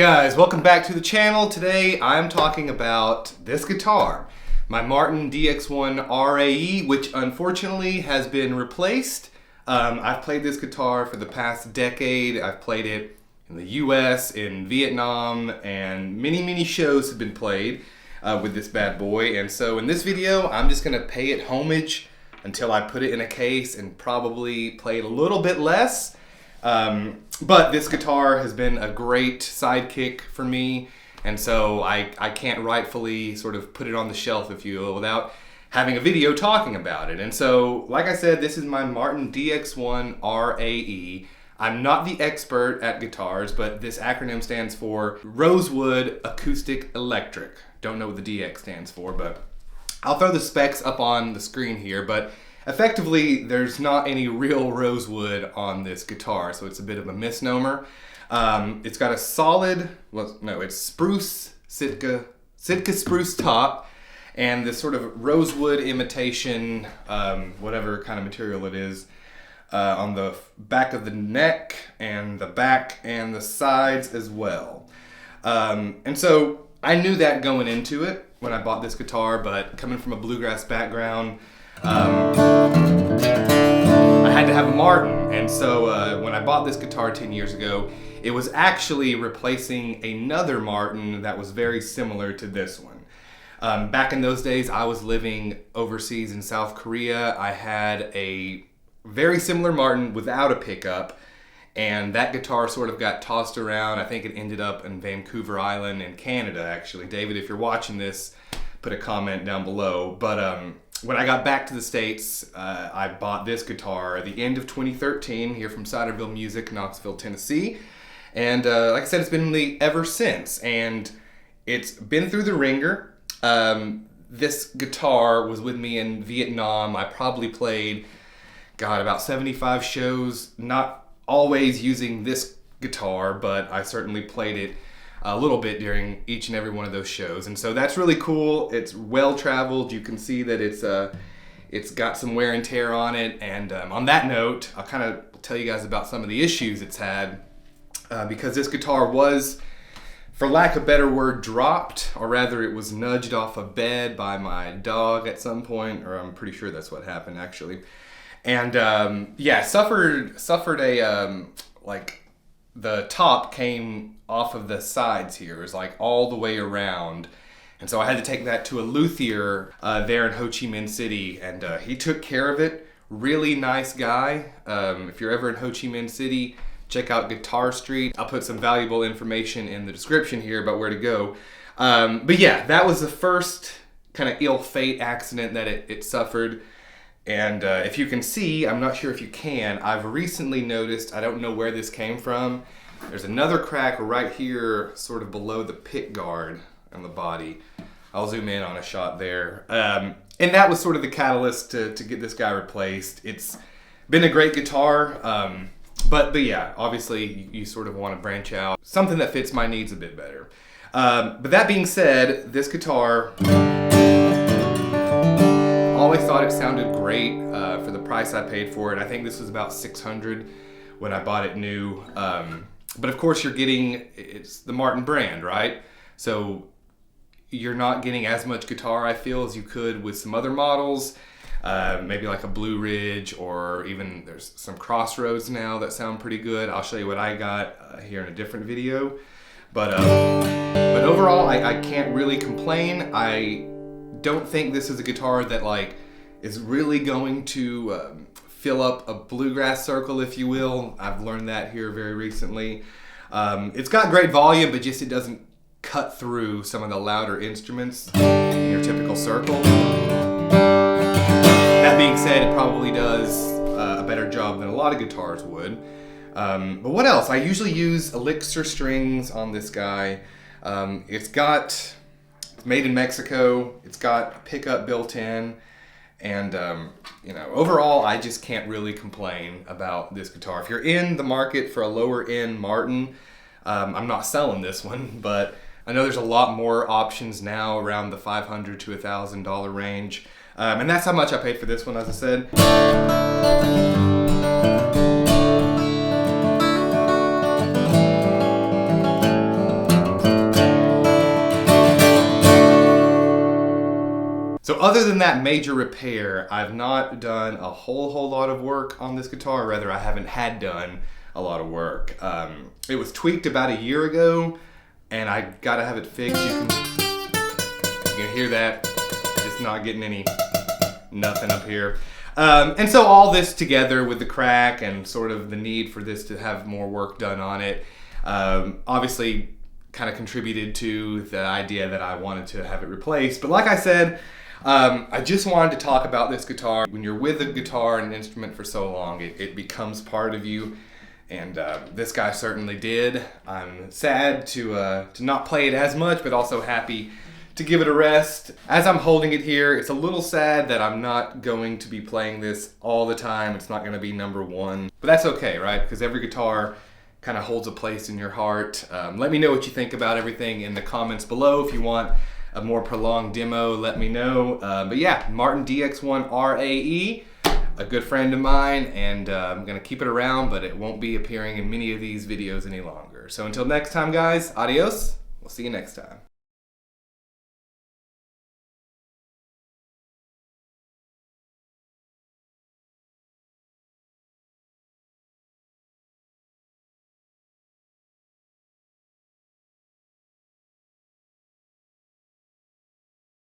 guys, welcome back to the channel. Today I'm talking about this guitar, my Martin DX1RAE, which unfortunately has been replaced. I've played this guitar for the past decade. I've played it in the US, in Vietnam, and many shows have been played with this bad boy. And so in this video, I'm just gonna pay it homage until I put it in a case and probably play it a little bit less. But this guitar has been a great sidekick for me, and so I can't rightfully sort of put it on the shelf, if you will, without having a video talking about it. And so, like I said, this is my Martin DX1RAE. I'm not the expert at guitars, but this acronym stands for Rosewood Acoustic Electric. Don't know what the DX stands for, but I'll throw the specs up on the screen here, but effectively, there's not any real rosewood on this guitar, so it's a bit of a misnomer. It's got a solid, it's spruce, Sitka spruce top, and this sort of rosewood imitation, whatever kind of material it is, on the back of the neck and the back and the sides as well. And so I knew that going into it when I bought this guitar, but coming from a bluegrass background, I had to have a Martin, and so when I bought this guitar 10 years ago, it was actually replacing another Martin that was very similar to this one. Back in those days, I was living overseas in South Korea. I had a very similar Martin without a pickup, and that guitar sort of got tossed around. I think it ended up in Vancouver Island in Canada, actually. David, if you're watching this, put a comment down below. But when I got back to the States, I bought this guitar at the end of 2013 here from Ciderville Music, Knoxville, Tennessee. And like I said, it's been with me ever since. And it's been through the ringer. This guitar was with me in Vietnam. I probably played, about 75 shows. Not always using this guitar, but I certainly played it a little bit during each and every one of those shows, and so that's really cool. It's well traveled. You can see that it's got some wear and tear on it. And on that note, I'll kind of tell you guys about some of the issues it's had, because this guitar was, for lack of a better word, dropped, or rather it was nudged off a bed by my dog at some point, or I'm pretty sure that's what happened actually. And suffered a the top came off of the sides here. It was like all the way around. And so I had to take that to a luthier there in Ho Chi Minh City, and he took care of it. Really nice guy. If you're ever in Ho Chi Minh City, check out Guitar Street. I'll put some valuable information in the description here about where to go. But yeah, that was the first kind of ill fate accident that it suffered. And if you can see, I'm not sure if you can, I've recently noticed, I don't know where this came from, there's another crack right here sort of below the pick guard on the body. I'll zoom in on a shot there. And that was sort of the catalyst to get this guy replaced. It's been a great guitar, but yeah, obviously you sort of want to branch out. Something that fits my needs a bit better. But that being said, this guitar, always thought it sounded great for the price I paid for it. I think this was about $600 when I bought it new. But of course it's the Martin brand, right? So you're not getting as much guitar, I feel, as you could with some other models. Maybe like a Blue Ridge, or even there's some Crossroads now that sound pretty good. I'll show you what I got here in a different video. But overall, I can't really complain. I don't think this is a guitar that is really going to fill up a bluegrass circle, if you will. I've learned that here very recently. It's got great volume, but just it doesn't cut through some of the louder instruments in your typical circle. That being said, it probably does a better job than a lot of guitars would. But what else? I usually use Elixir strings on this guy. It's made in Mexico. It's got a pickup built in, and overall, I just can't really complain about this guitar. If you're in the market for a lower end Martin, I'm not selling this one, but I know there's a lot more options now around the $500 to $1,000 range, and that's how much I paid for this one, as I said. So other than that major repair, I've not done a whole lot of work on this guitar. Rather, I haven't had done a lot of work. It was tweaked about a year ago, and I gotta have it fixed. You can hear that. It's not getting nothing up here. And so all this together with the crack and sort of the need for this to have more work done on it, obviously kind of contributed to the idea that I wanted to have it replaced. But like I said, I just wanted to talk about this guitar. When you're with a guitar and an instrument for so long, it becomes part of you. And this guy certainly did. I'm sad to not play it as much, but also happy to give it a rest. As I'm holding it here, it's a little sad that I'm not going to be playing this all the time. It's not going to be number one. But that's okay, right? Because every guitar kind of holds a place in your heart. Let me know what you think about everything in the comments below. If you want a more prolonged demo, let me know. But yeah, Martin DX1RAE, a good friend of mine, and I'm gonna keep it around, but it won't be appearing in many of these videos any longer. So until next time, guys, adios. We'll see you next time.